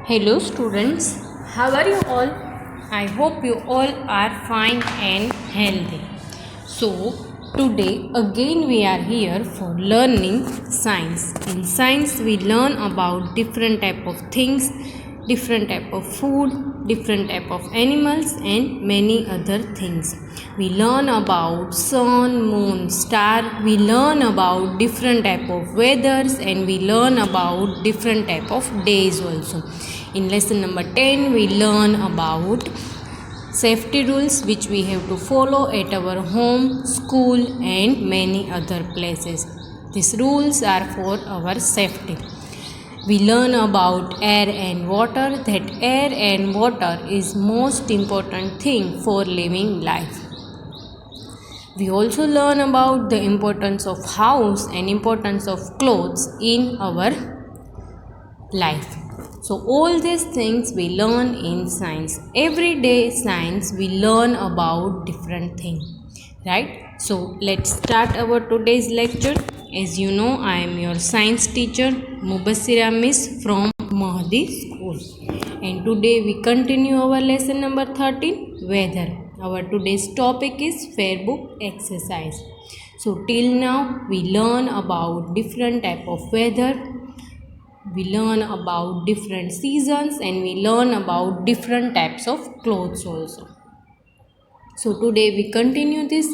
Hello students, how are you all? I hope you all are fine and healthy. So today again we are here for learning science. In science we learn about different type of things, different type of food, different type of animals and many other things. We learn about sun, moon, star. We learn about different type of weathers and we learn about different type of days also. In lesson number 10 we learn about safety rules which we have to follow at our home, school and many other places. These rules are for our safety. We learn about air and water, that air and water is most important thing for living life. We also learn about the importance of house and importance of clothes in our life. So all these things we learn in science. Every day science we learn about different things, right? So let's start our today's lecture. As you know, I am your science teacher Mubassira Miss from Mahdi School, and today we continue our lesson number 13, weather. Our today's topic is fair book exercise. So till now we learn about different type of weather, we learn about different seasons and we learn about different types of clothes also. So today we continue this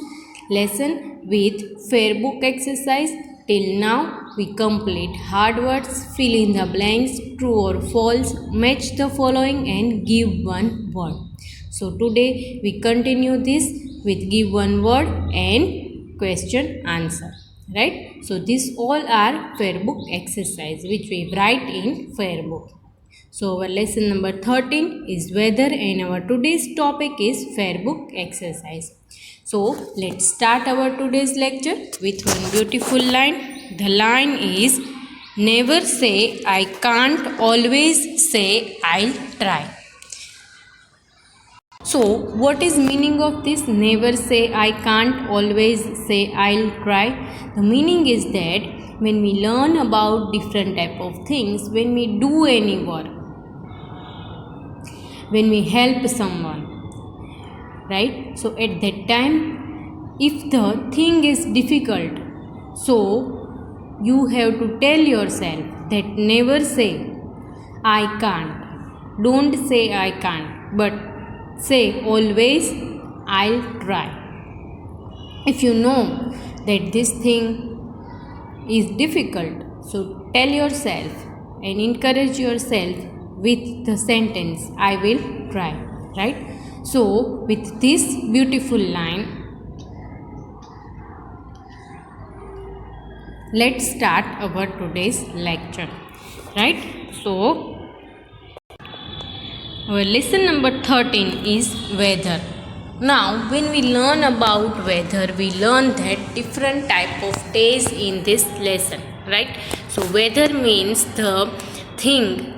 lesson with fair book exercise. Till now we complete hard words, fill in the blanks, true or false, match the following and give one word. So today we continue this with give one word and question answer. Right? So these all are fair book exercise which we write in fair book. So our lesson number 13 is weather and our today's topic is fair book exercise. So let's start our today's lecture with one beautiful line. The line is, never say I can't, always say I'll try. So what is meaning of this? Never say I can't, always say I'll try. The meaning is that when we learn about different type of things, when we do any work, when we help someone, right? So at that time, if the thing is difficult, so you have to tell yourself that never say I can't. Don't say I can't, but say always I'll try. If you know that this thing is difficult, so tell yourself and encourage yourself with the sentence I will try, right? So with this beautiful line, let's start our today's lecture, right? So our lesson number 13 is weather. Now when we learn about weather, we learn that different type of days in this lesson, right? So weather means the thing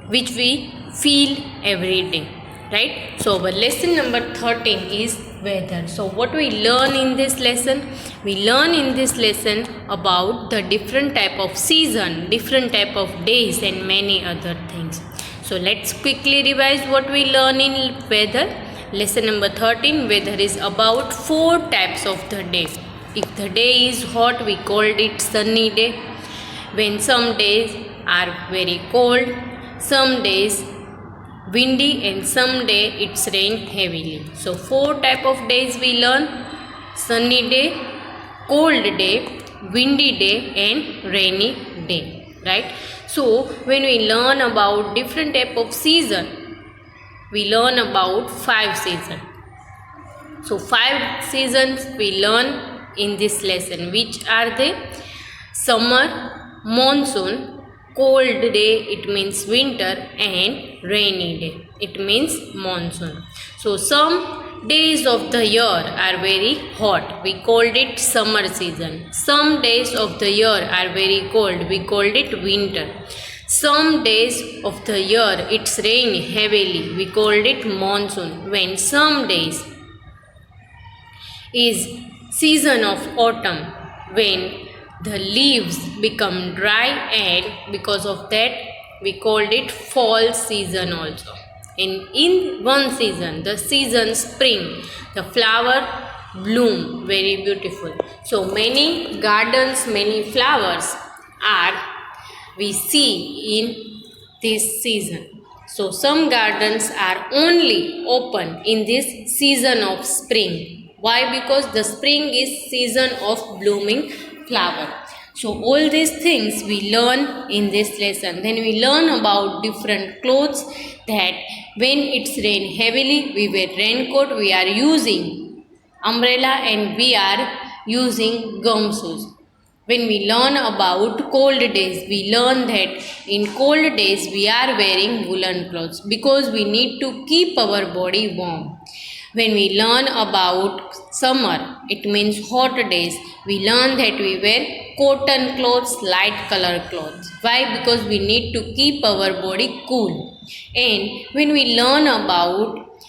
which we feel every day, right? So our lesson number 13 is weather. So what we learn in this lesson? We learn in this lesson about the different type of season, different type of days and many other things. So let's quickly revise what we learn in weather. Lesson number 13, weather is about 4 types of the day. If the day is hot, we called it sunny day. When some days are very cold, some days windy and some day it's rain heavily. So 4 type of days we learn: sunny day, cold day, windy day and rainy day, right? So when we learn about different type of season, we learn about 5 seasons. So 5 seasons we learn in this lesson. Which are they? Summer, monsoon, cold day it means winter and rainy day it means monsoon. So some days of the year are very hot, we called it summer season. Some days of the year are very cold, we called it winter. Some days of the year it's rain heavily, we called it monsoon. When some days is season of autumn, when the leaves become dry and because of that we called it fall season also. And in one season, the season spring, the flower bloom very beautiful. So many gardens, many flowers are we see in this season. So some gardens are only open in this season of spring. Why? Because the spring is season of blooming flower. So all these things we learn in this lesson. Then we learn about different clothes, that when it's rain heavily, we wear raincoat, we are using umbrella, and we are using gum shoes. When we learn about cold days, we learn that in cold days we are wearing woolen clothes because we need to keep our body warm. When we learn about summer, it means hot days, we learn that we wear cotton clothes, light color clothes. Why? Because we need to keep our body cool. And when we learn about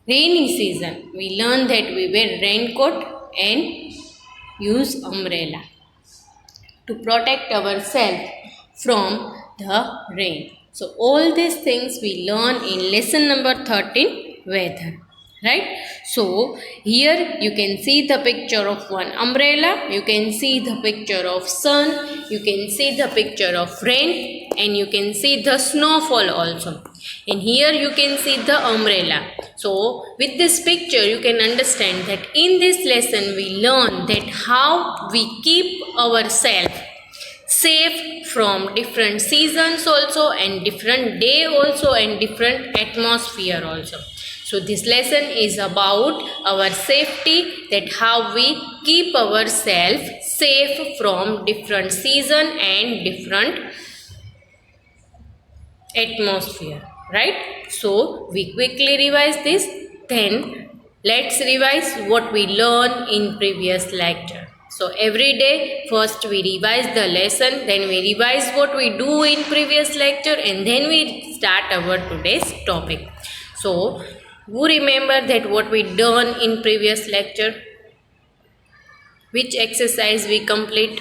rainy season, we learn that we wear raincoat and use umbrella to protect ourselves from the rain. So all these things we learn in lesson number 13, weather. Right? So here you can see the picture of one umbrella, you can see the picture of sun, you can see the picture of rain, and you can see the snowfall also. And here you can see the umbrella. So with this picture you can understand that in this lesson we learn that how we keep ourselves safe from different seasons also, and different day also, and different atmosphere also. So this lesson is about our safety, that how we keep ourselves safe from different season and different atmosphere. Right? So we quickly revise this. Then let's revise what we learned in previous lecture. So every day first we revise the lesson, then we revise what we do in previous lecture, and then we start our today's topic. So who remember that what we done in previous lecture? Which exercise we complete?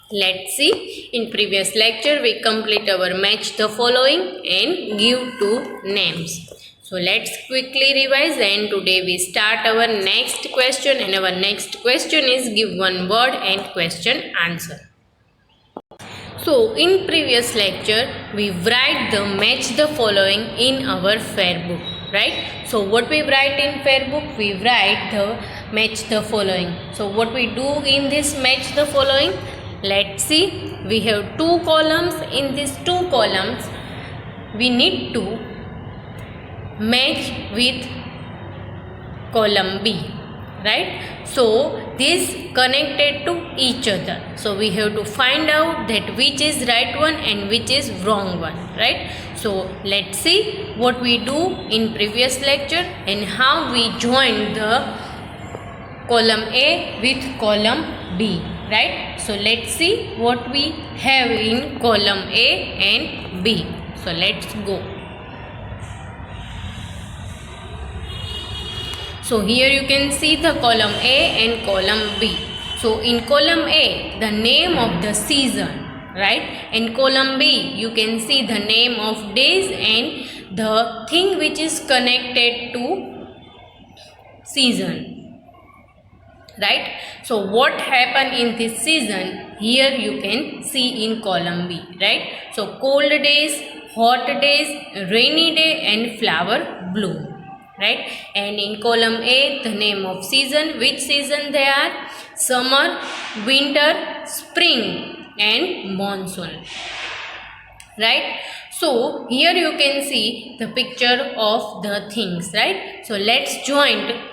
Let's see. In previous lecture we complete our match the following and give two names. So let's quickly revise, and today we start our next question, and our next question is give one word and question answer. So in previous lecture we write the match the following in our fair book, right? So what we write in fair book? We write the match the following. So what we do in this match the following? Let's see. We have two columns. In these two columns we need to match with column B, right? So this connected to each other, so we have to find out that which is right one and which is wrong one, right? So let's see what we do in previous lecture and how we join the column A with column B, right? So let's see what we have in column A and B. So let's go. So here you can see the column A and column B. So in column A, the name of the season, right? In column B, you can see the name of days and the thing which is connected to season, right? So what happened in this season, here you can see in column B, right? So cold days, hot days, rainy day and flower bloom. Right? And in column A, the name of season, which season they are? Summer, winter, spring and monsoon. Right? So here you can see the picture of the things, right? So let's join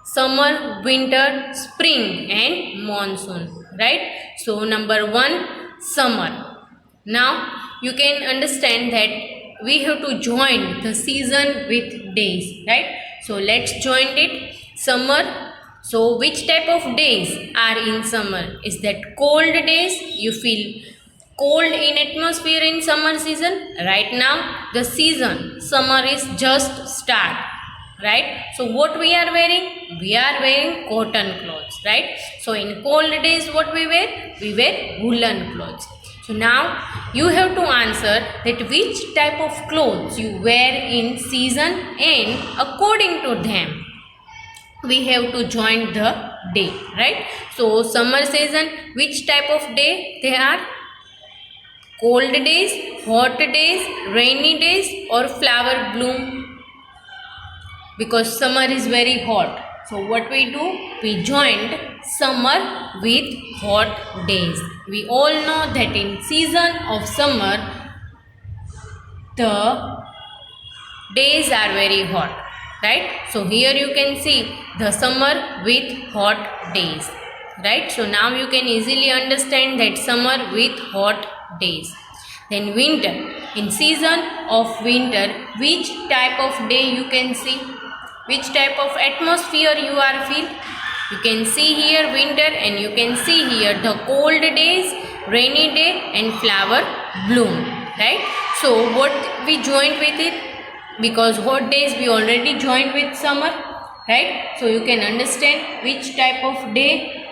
summer, winter, spring and monsoon, right? So number one, summer. Now you can understand that we have to join the season with days, right? So let's join it. Summer. So which type of days are in summer? Is that cold days? You feel cold in atmosphere in summer season? Right now the season, summer is just start, right? So what we are wearing? We are wearing cotton clothes, right? So in cold days what we wear? We wear woolen clothes. So now you have to answer that which type of clothes you wear in season, and according to them we have to join the day, right? So summer season, which type of day they are? Cold days, hot days, rainy days, or flower bloom? Because summer is very hot. So what we do? We joined summer with hot days. We all know that in season of summer the days are very hot, right? So here you can see the summer with hot days, right? So now you can easily understand that summer with hot days. Then winter, in season of winter, which type of day you can see? Which type of atmosphere you are feel? You can see here winter, and you can see here the cold days, rainy day, and flower bloom, right? So what we joined with it? Because hot days we already joined with summer, right? So you can understand which type of day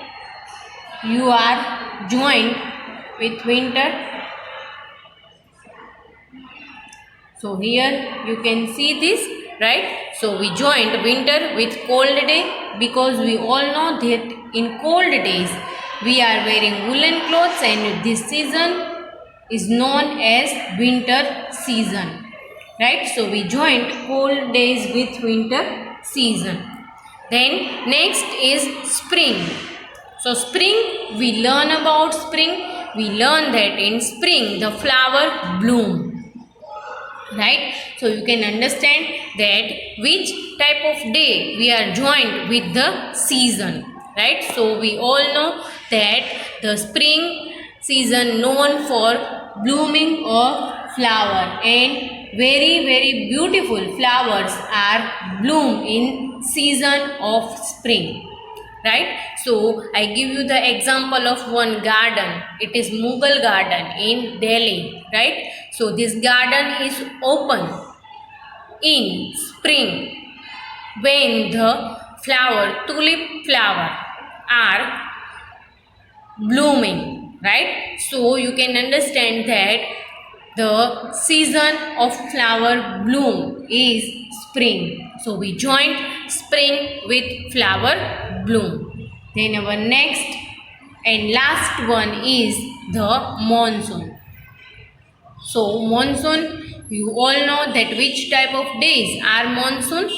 you are joined with winter. So here you can see this, right? So we joined winter with cold day, because we all know that in cold days we are wearing woolen clothes, and this season is known as winter season, right? So we joined cold days with winter season. Then next is spring. So spring, we learn about spring. We learn that in spring the flower bloom, right? So you can understand that which type of day we are joined with the season, right? So we all know that the spring season known for blooming of flower, and very beautiful flowers are bloom in season of spring, right? So I give you the example of one garden. It is Mughal garden in Delhi, right? So this garden is open in spring when the tulip flower are blooming, right? So you can understand that the season of flower bloom is spring. So we joined spring with flower bloom. Then our next and last one is the monsoon. So monsoon, you all know that which type of days are monsoon?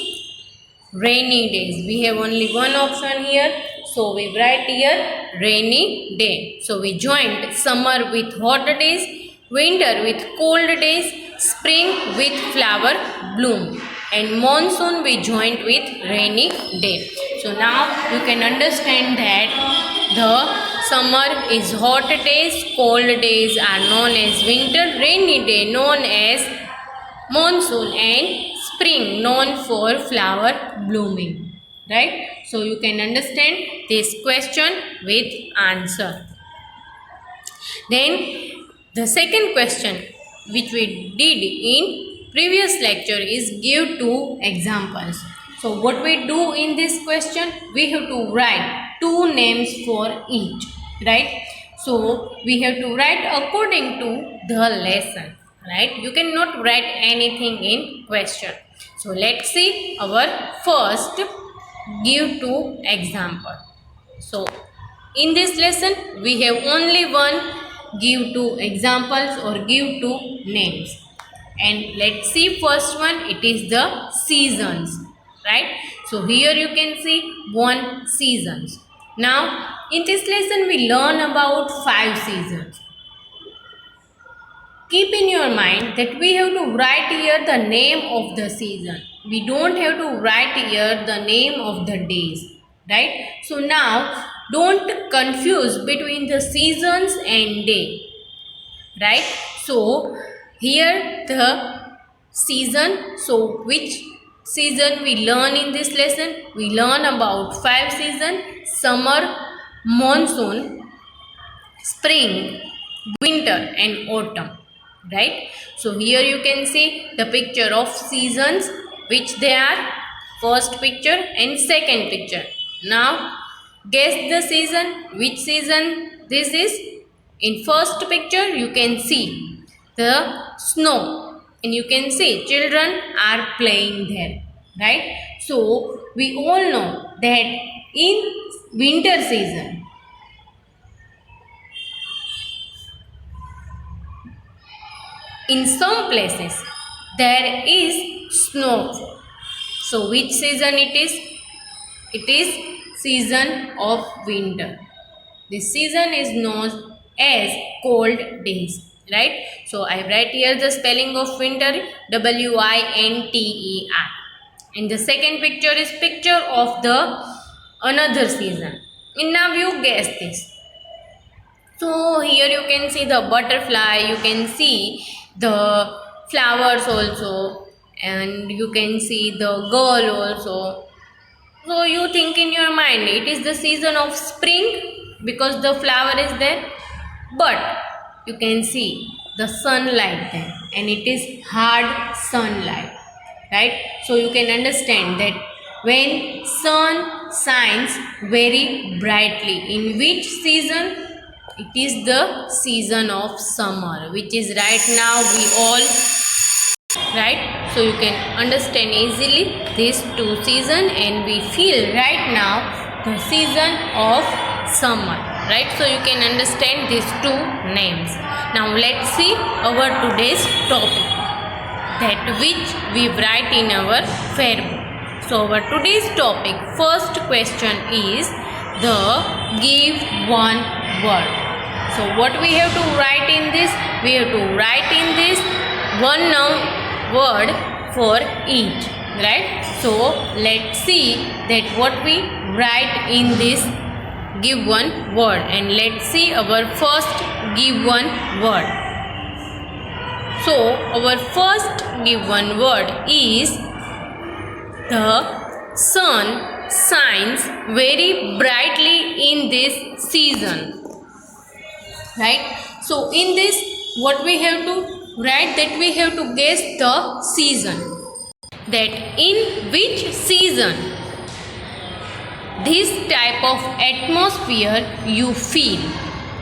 Rainy days. We have only one option here, so we write here rainy day. So we joined summer with hot days, winter with cold days, spring with flower bloom, and monsoon we joined with rainy day. So now you can understand that the summer is hot days, cold days are known as winter, rainy day known as monsoon, and spring known for flower blooming, right? So you can understand this question with answer. Then the second question which we did in previous lecture is give two examples. So what we do in this question, we have to write two names for each, right? So we have to write according to the lesson, right? You cannot write anything in question. So let's see our first give two example. So in this lesson we have only one give two examples or give two names, and let's see first one. It is the seasons, right? So here you can see one seasons. Now in this lesson we learn about 5 seasons. Keep in your mind that we have to write here the name of the season. We don't have to write here the name of the days, right? So now don't confuse between the seasons and day, right? So here the season. So which season we learn in this lesson? We learn about 5 seasons: summer, monsoon, spring, winter, and autumn, right? So here you can see the picture of seasons, which they are first picture and second picture. Now guess the season. Which season this is? In first picture you can see the snow and you can see children are playing there, right? So we all know that in winter season, in some places there is snow. So which season it is? It is season of winter. This season is known as cold days, right? So I write here the spelling of winter, WINTER. And the second picture is picture of the another season. And now you guess this. So here you can see the butterfly, you can see the flowers also, and you can see the girl also. So you think in your mind it is the season of spring because the flower is there, but you can see the sunlight there and it is hard sunlight, right? So you can understand that when sun shines very brightly, in which season? It is the season of summer, which is right now we all, right? So you can understand easily these two seasons and we feel right now the season of summer, right? So you can understand these two names. Now let's see our today's topic, that which we write in our fair book. So our today's topic, first question is the give one word. So what we have to write in this? We have to write in this one noun word for each, right? So let's see that what we write in this give one word, and let's see our first give one word. So our first give one word is the sun shines very brightly in this season, right? So in this what we have to write, that we have to guess the season, that in which season this type of atmosphere you feel,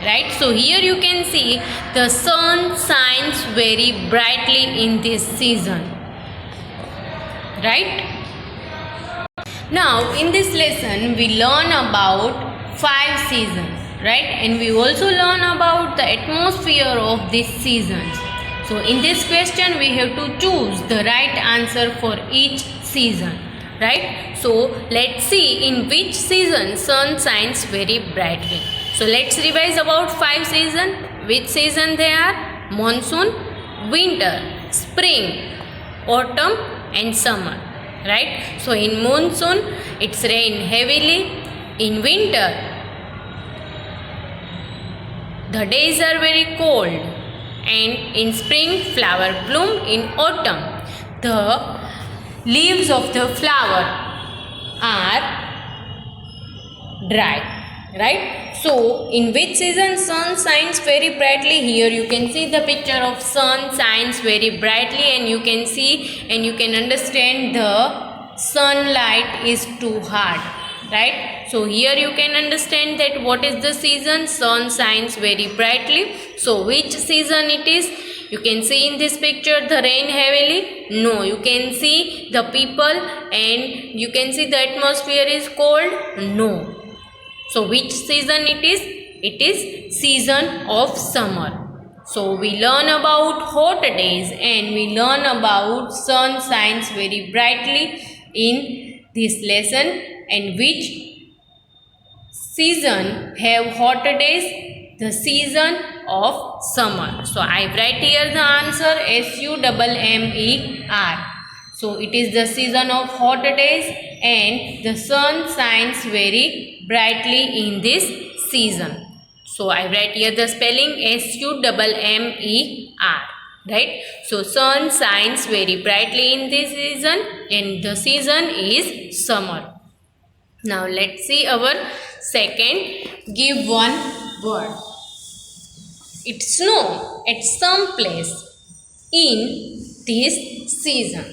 right? So here you can see the sun shines very brightly in this season, right? Now in this lesson we learn about 5 seasons, right? And we also learn about the atmosphere of these seasons. So in this question we have to choose the right answer for each season, right? So let's see in which season sun shines very brightly. So let's revise about 5 seasons. Which season they are? Monsoon, winter, spring, autumn and summer, right? So in monsoon it's rain heavily. In winter the days are very cold. And in spring flower bloom. In autumn the leaves of the flower are dry, right? So in which season sun shines very brightly? Here you can see the picture of sun shines very brightly, and you can see and you can understand the sunlight is too hard, right? So here you can understand that what is the season? Sun shines very brightly. So which season it is? You can see in this picture the rain heavily. No, you can see the people and you can see the atmosphere is cold. No. So which season it is? It is season of summer. So we learn about hot days and we learn about sun shines very brightly in this lesson. And which season have hot days? The season of summer. So I write here the answer SUMMER. So it is the season of hot days and the sun shines very brightly in this season. So I write here the spelling SUMMER, right? So sun shines very brightly in this season and the season is summer. Now let's see our second give one word. It snow at some place in this season.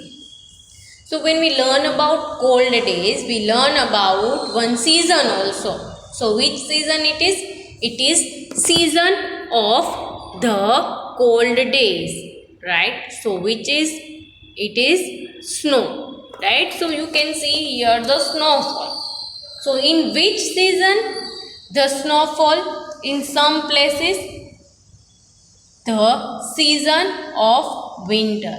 So when we learn about cold days, we learn about one season also. So which season it is? It is season of the cold days, right? So which is, it is snow, right? So you can see here the snowfall. So in which season the snowfall? In some places the season of winter,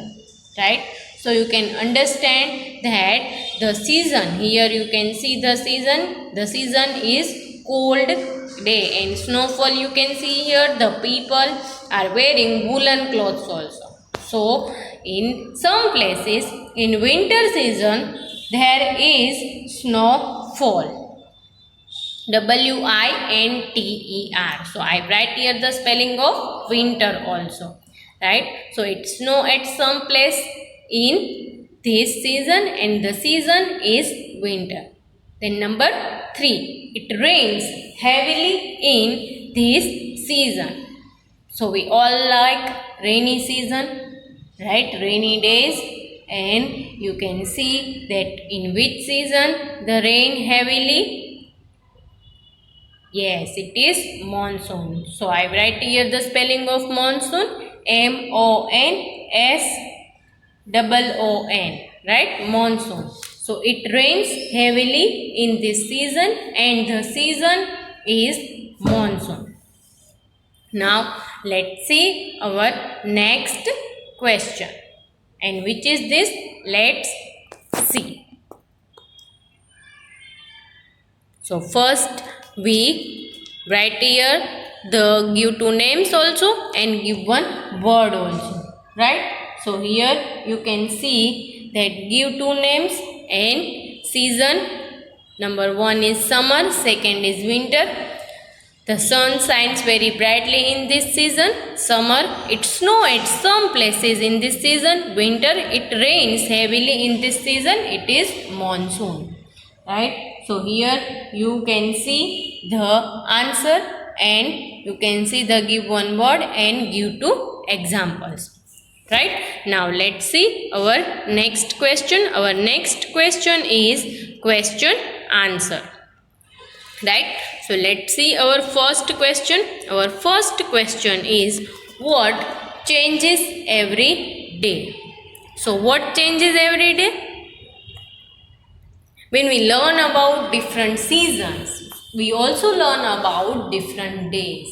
right? So you can understand that the season, here you can see the season is cold day, and snowfall you can see here the people are wearing woolen clothes also. So in some places in winter season there is snowfall, winter. So I write here the spelling of winter also, right? So it snow at some place in this season and the season is winter. Then number 3, it rains heavily in this season. So we all like rainy season, right? Rainy days, and you can see that in which season the rain heavily. Yes, it is monsoon. So I write here the spelling of monsoon, MONSOON, right? Monsoon. So it rains heavily in this season and the season is monsoon. Now let's see our next question. And which is this? Let's see. So first we write here the give two names also and give one word also, right? So here you can see that give two names and season. Number 1 is summer, second is winter. The sun shines very brightly in this season. Summer, it snows at some places in this season. Winter, it rains heavily in this season. It is monsoon, right? So here you can see the answer and you can see the give one word and give two examples, right? Now let's see our next question. Our next question is question answer, right? So let's see our first question. Our first question is, what changes every day? So what changes every day? When we learn about different seasons, we also learn about different days,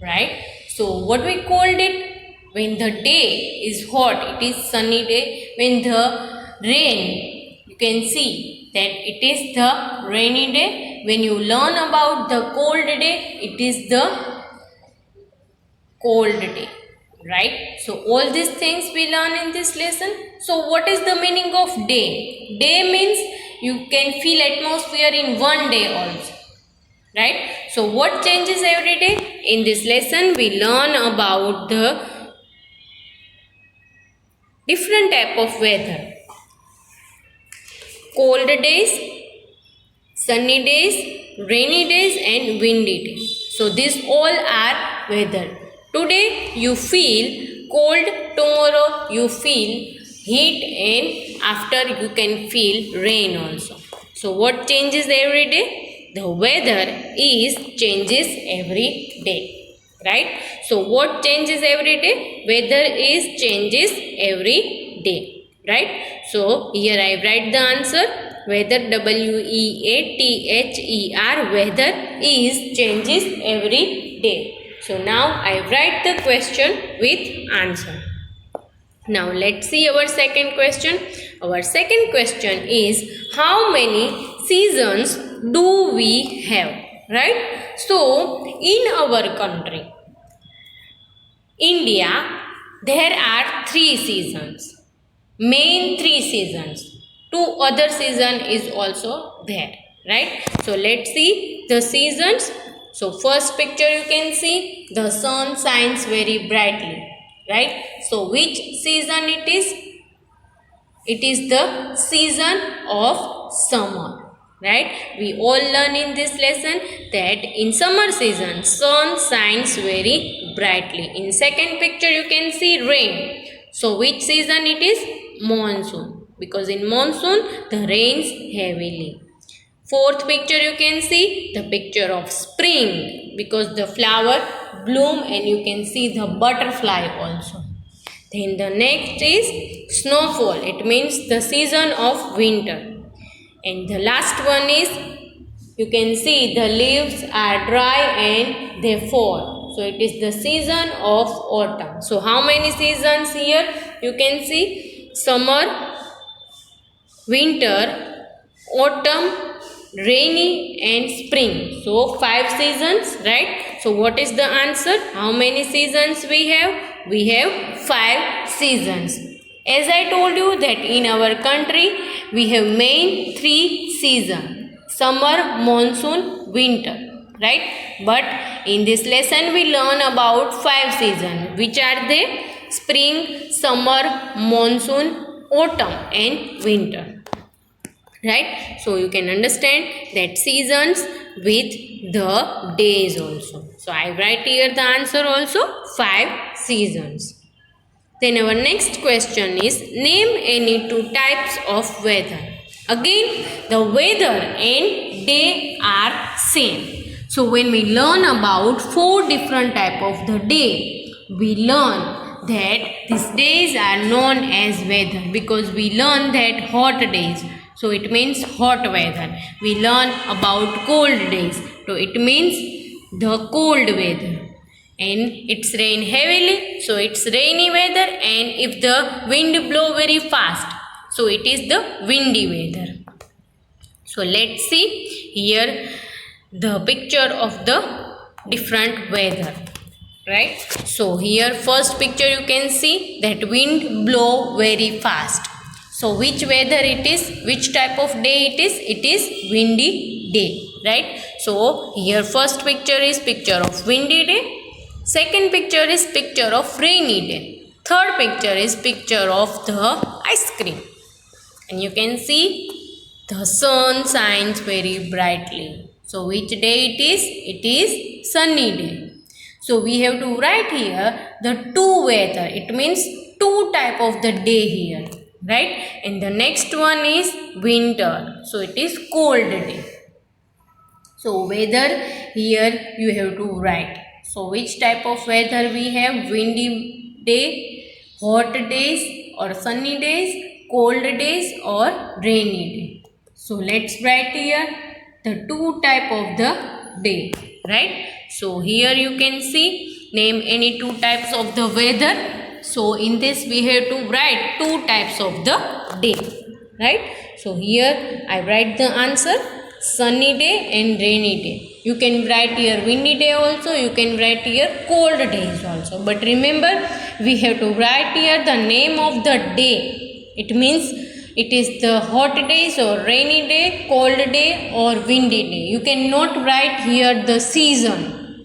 right? So what we called it? When the day is hot, it is sunny day. When the rain, you can see that it is the rainy day. When you learn about the cold day, it is the cold day, right? So all these things we learn in this lesson. So what is the meaning of day? Day means you can feel atmosphere in one day also, right? So what changes every day? In this lesson we learn about the different type of weather. Cold days, sunny days, rainy days and windy days. So these all are weather. Today you feel cold, tomorrow you feel heat, and after you can feel rain also. So what changes every day? The weather is changes every day, right? So what changes every day? Weather is changes every day, right? So here I write the answer. Weather, WEATHER, weather is changes every day. So now I write the question with answer. Now let's see our second question. Our second question is, how many seasons do we have, right? So in our country, India, there are 3 seasons. Main 3 seasons. 2 other season is also there, right? So let's see the seasons. So first picture you can see the sun shines very brightly, right? So which season it is? It is the season of summer, right? We all learn in this lesson that in summer season sun shines very brightly. In second picture you can see rain. So which season it is? Monsoon, because in monsoon the rains heavily. Fourth picture you can see the picture of spring, because the flower bloom and you can see the butterfly also. Then the next is snowfall. It means the season of winter. And the last one is, you can see the leaves are dry and they fall. So it is the season of autumn. So how many seasons here? You can see summer, winter, autumn, rainy and spring. So 5 seasons, right? So what is the answer? How many seasons we have? We have 5 seasons. As I told you that in our country we have main 3 seasons: summer, monsoon, winter, right? But in this lesson we learn about 5 seasons. Which are they? Spring, summer, monsoon, autumn and winter, right? So you can understand that seasons with the days also. So I write here the answer also, 5 seasons. Then our next question is, name any 2 types of weather. Again, the weather and day are same. So when we learn about 4 different type of the day, we learn that these days are known as weather, because we learn that hot days, so it means hot weather. We learn about cold days, so it means the cold weather. And it's rain heavily, so it's rainy weather. And if the wind blow very fast, so it is the windy weather. So let's see here the picture of the different weather, right? So here first picture you can see that wind blow very fast. So which weather it is? Which type of day it is? It is windy day, right? So here first picture is picture of windy day. Second picture is picture of rainy day. Third picture is picture of the ice cream. And you can see the sun shines very brightly. So which day it is? It is sunny day. So we have to write here the 2 weather. It means 2 type of the day here, right? And the next one is winter. So it is cold day. So weather here you have to write. So which type of weather we have? Windy day, hot days or sunny days, cold days or rainy day. So let's write here the 2 type of the day, right? So here you can see, name any 2 types of the weather. So in this we have to write 2 types of the day, right? So here I write the answer, sunny day and rainy day. You can write here windy day also, you can write here cold days also. But remember, we have to write here the name of the day. It means it is the hot days or rainy day, cold day or windy day. You cannot write here the season,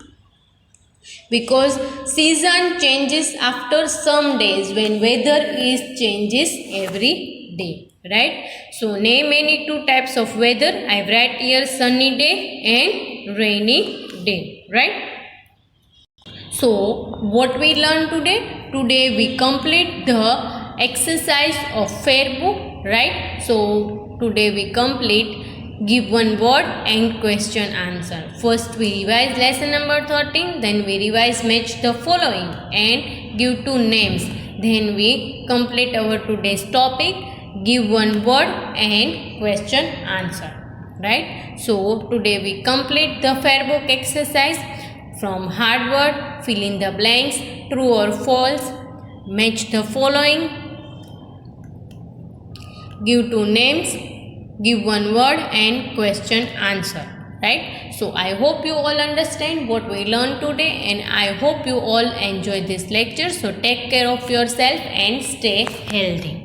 because season changes after some days when weather is changes every day. Right? So name any 2 types of weather. I write here sunny day and rainy day. Right? So what we learn today? Today we complete the exercise of fair book. Right? So today we complete give one word and question answer. First we revise lesson number 13. Then we revise match the following and give 2 names. Then we complete our today's topic, give one word and question answer, right? So today we complete the fair book exercise. From hard word, fill in the blanks, true or false, match the following, give 2 names, give one word and question answer, right? So I hope you all understand what we learned today, and I hope you all enjoy this lecture. So take care of yourself and stay healthy.